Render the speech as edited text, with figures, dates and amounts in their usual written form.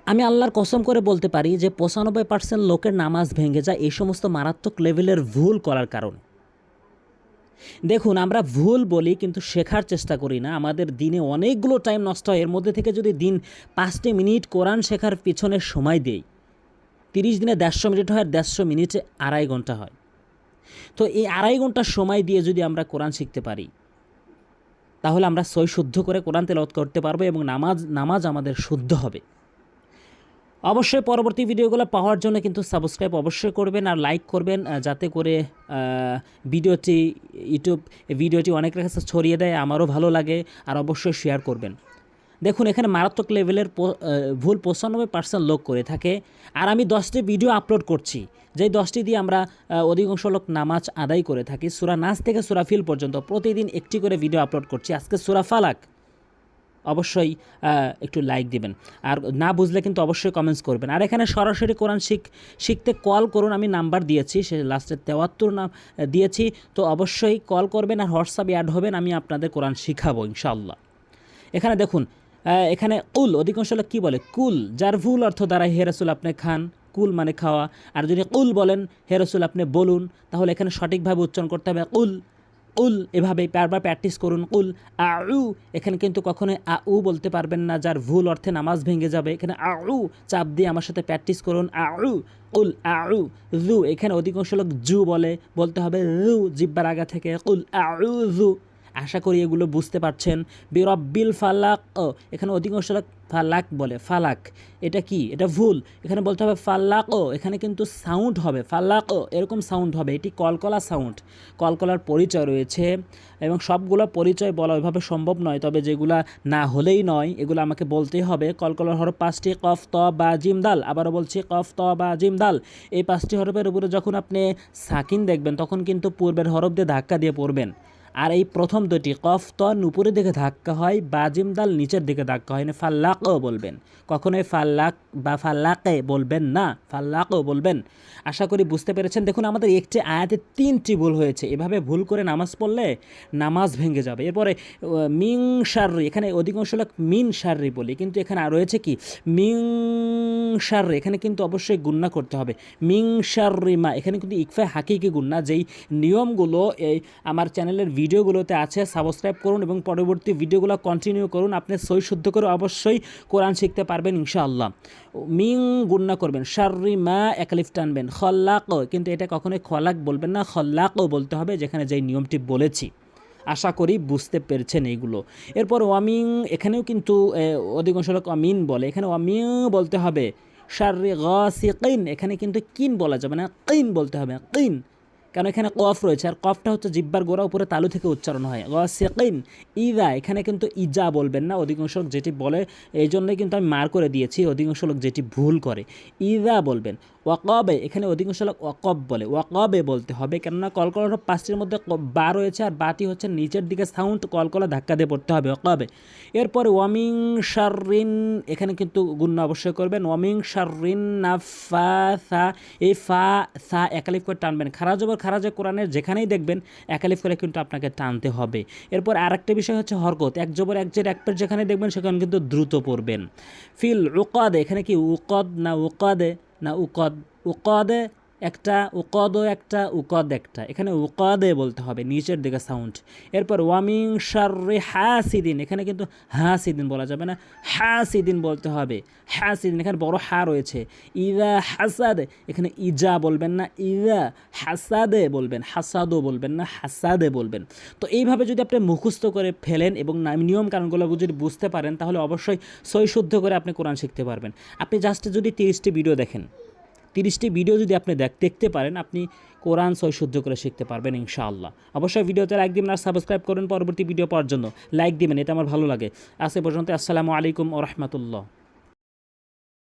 আমি আল্লাহর কসম করে বলতে পারি যে ৯৫% লোকের নামাজ ভেঙে যায় এই সমস্ত মারাত্মক লেভেলের ভুল করার কারণে। দেখুন, আমরা ভুল বলি কিন্তু শেখার চেষ্টা করি না। আমাদের দিনে অনেকগুলো টাইম নষ্ট হয়। এর মধ্যে থেকে যদি দিন ৫টি মিনিট কোরআন শেখার পিছনে সময় দেই, ৩০ দিনে ১৫০ মিনিট হয়, আর ১৫০ মিনিটে ২.৫ ঘন্টা হয়। তো এই ২.৫ ঘন্টা সময় দিয়ে যদি আমরা কোরআন শিখতে পারি, তাহলে আমরা সই শুদ্ধ করে কোরআন তেলাওয়াত করতে পারবো এবং নামাজ আমাদের শুদ্ধ হবে। অবশ্যই পরবর্তী ভিডিওগুলো পাওয়ার জন্য কিন্তু সাবস্ক্রাইব অবশ্যই করবেন আর লাইক করবেন, যাতে করে ভিডিওটি অনেকের কাছে ছড়িয়ে দেয়, আমারও ভালো লাগে। আর অবশ্যই শেয়ার করবেন। দেখুন, এখানে মারাত্মক লেভেলের ভুল ৯৫% লোক করে থাকে। আর আমি 10টি ভিডিও আপলোড করছি, যেই 10টি দিয়ে আমরা অধিকাংশ লোক নামাজ আদায় করে থাকি। সূরা নাস থেকে সূরা ফিল পর্যন্ত প্রতিদিন একটি করে ভিডিও আপলোড করছি। আজকে সূরা ফালাক। অবশ্যই একটু লাইক দিবেন, আর না বুঝলে কিন্তু অবশ্যই কমেন্টস করবেন। আর এখানে সরাসরি কোরআন শিখতে কল করুন, আমি নাম্বার দিয়েছি, সে লাস্টে ৭৩ নাম দিয়েছি। তো অবশ্যই কল করবেন আর হোয়াটসঅ্যাপে অ্যাড হবেন, আমি আপনাদের কোরআন শিখাবো ইনশাআল্লাহ। এখানে দেখুন, এখানে কুল, অধিকাংশ লোক কী বলে কুল, যার ভুল অর্থ দাঁড়ায় হে রাসূল আপনি খান, কুল মানে খাওয়া। আর যদি কুল বলেন হে রাসূল আপনি বলুন, তাহলে এখানে সঠিকভাবে উচ্চারণ করতে হবে কুল উল। এভাবেই বারবার প্র্যাকটিস করুন। উল আউ, এখানে কিন্তু কখনোই আউ বলতে পারবেন না, যার ভুল অর্থে নামাজ ভেঙে যাবে। এখানে আউ চাপ দিয়ে আমার সাথে প্র্যাকটিস করুন। আউ উল আউ জু, এখানে অধিকাংশ লোক জু বলতে হবে রু জিব্বার আগা থেকে। উল আউ জু। আশা করি এগুলো বুঝতে পারছেন। বিরব্বিল ফালাক, এখানে অধিকাংশ লোক ফালাক বলে, ফালাক এটা কি, এটা ভুল। এখানে বলতে হবে ফাল্লাক, এখানে কিন্তু সাউন্ড হবে ফাল্লাক, এরকম সাউন্ড হবে। এটি কলকলা সাউন্ড, কলকলার পরিচয় রয়েছে এবং সবগুলো পরিচয় বলা ওইভাবে সম্ভব নয়, তবে যেগুলা না হলেই নয় এগুলো আমাকে বলতেই হবে। কলকলার হরফ 5টি, কফ ত বা জিম দাল। আবারও বলছি, কফ ত বা জিম দাল। এই 5টি হরফের উপরে যখন আপনি সাকিন দেখবেন, তখন কিন্তু পূর্বের হরফ দিয়ে ধাক্কা দিয়ে পড়বেন। আর এই প্রথম দুটি কফ ত উপরের দিকে ধাক্কা হয়, বাজিম দাল নিচের দিকে ধাক্কা হয় না। ফাল্লাকও বলবেন, কখনোই ফাল্লাক বা ফাল্লাকে বলবেন না, ফাল্লাকও বলবেন। আশা করি বুঝতে পেরেছেন। দেখুন, আমাদের একটি আয়াতে 3টি ভুল হয়েছে। এভাবে ভুল করে নামাজ পড়লে নামাজ ভেঙে যাবে। এরপরে মিং শাররি, এখানে অধিকাংশ লোক মিন শাররি বলি, কিন্তু এখানে আর রয়েছে কি মিং শাররি, এখানে কিন্তু অবশ্যই গুণনা করতে হবে। মিং শাররি মা, এখানে কিন্তু ইকফা হাকিকি গুণনা। যেই নিয়মগুলো এই আমার চ্যানেলের ভিডিওগুলোতে আছে, সাবস্ক্রাইব করুন এবং পরবর্তী ভিডিওগুলো কন্টিনিউ করুন। আপনি সই শুদ্ধ করে অবশ্যই কোরআন শিখতে পারবেন ইনশাআল্লাহ। মিং গুণনা করবেন, শাররি মা একালিফ টানবেন, খল্লাক, কিন্তু এটা কখনোই খলাক বলবেন না, খল্লাকও বলতে হবে, যেখানে যেই নিয়মটি বলেছি। আশা করি বুঝতে পেরেছেন এইগুলো। এরপর ওয়ামিং, এখানেও কিন্তু অধিকাংশ লোক অমিন বলে, এখানে ওয়ামিং বলতে হবে। শাররি গাসিকিন, এখানে কিন্তু কিন বলা যাবে না, কিন বলতে হবে, কিন, কারণ এখানে কফ রয়েছে, আর কফটা হচ্ছে জিব্বার গোড়া উপরে তালু থেকে উচ্চারণ হয়। গাসিকিন। ইদা, এখানে কিন্তু ইজা বলবেন না, অধিকাংশ লোক যেটি বলে, এই জন্যই কিন্তু আমি মার করে দিয়েছি, অধিকাংশ লোক যেটি ভুল করে। ইদা বলবেন। ওয়াকবে, এখানে অধিকাংশ লোক ওয়াকব বলে, ওয়াকবে বলতে হবে, কেননা কলকলার 5টির মধ্যে বা রয়েছে, আর বাটি হচ্ছে নিচের দিকে সাউন্ড, কলকলা ধাক্কা দিয়ে পড়তে হবে, ওয়াকবে। এরপর ওয়ামিং শাররিন, এখানে কিন্তু গুণনা অবশ্যই করবেন। ওয়ামিং শাররিন নাফাসা, এই ফা সা একালিফ করে টানবেন। খারাজে কোরআনের যেখানেই দেখবেন একালিফ করে কিন্তু আপনাকে টানতে হবে। এরপর আরেকটা বিষয় হচ্ছে হরকত, এক জবর এক জের এক পেট যেখানে দেখবেন সেখানে কিন্তু দ্রুত পড়বেন। ফিল উকাদে, এখানে কি উকদ না উকাদে না উকদ, উকদে একটা, উকদও একটা, উকদ একটা, এখানে উকদে বলতে হবে, নিচের দিকে সাউন্ড। এরপর ওয়ামিং শাররি হাসিদিন, এখানে কিন্তু হাসিদিন বলা যাবে না, হাসিদিন বলতে হবে, হাসিদিন, এখানে বড় হা রয়েছে। ইদা হাসাদে, এখানে ইজা বলবেন না, ইদা হাসাদে বলবেন, হাসাদও বলবেন না, হাসাদে বলবেন। তো এইভাবে যদি আপনি মুখস্থ করে ফেলেন এবং নিয়ম কানুনগুলো যদি বুঝতে পারেন, তাহলে অবশ্যই সই শুদ্ধ করে আপনি কোরআন শিখতে পারবেন। আপনি জাস্ট যদি 30টি ভিডিও দেখেন, 30টি ভিডিও যদি আপনি দেখতে পারেন, আপনি কোরআন সই শুদ্ধ করে শিখতে পারবেন ইনশাআল্লাহ। অবশ্যই ভিডিওতে লাইক দিবেন আর সাবস্ক্রাইব করুন পরবর্তী ভিডিও পাওয়ার জন্য। লাইক দিবেন, এটা আমার ভালো লাগে। আজ এ পর্যন্ত, আসসালামু আলাইকুম ওয়া রাহমাতুল্লাহ।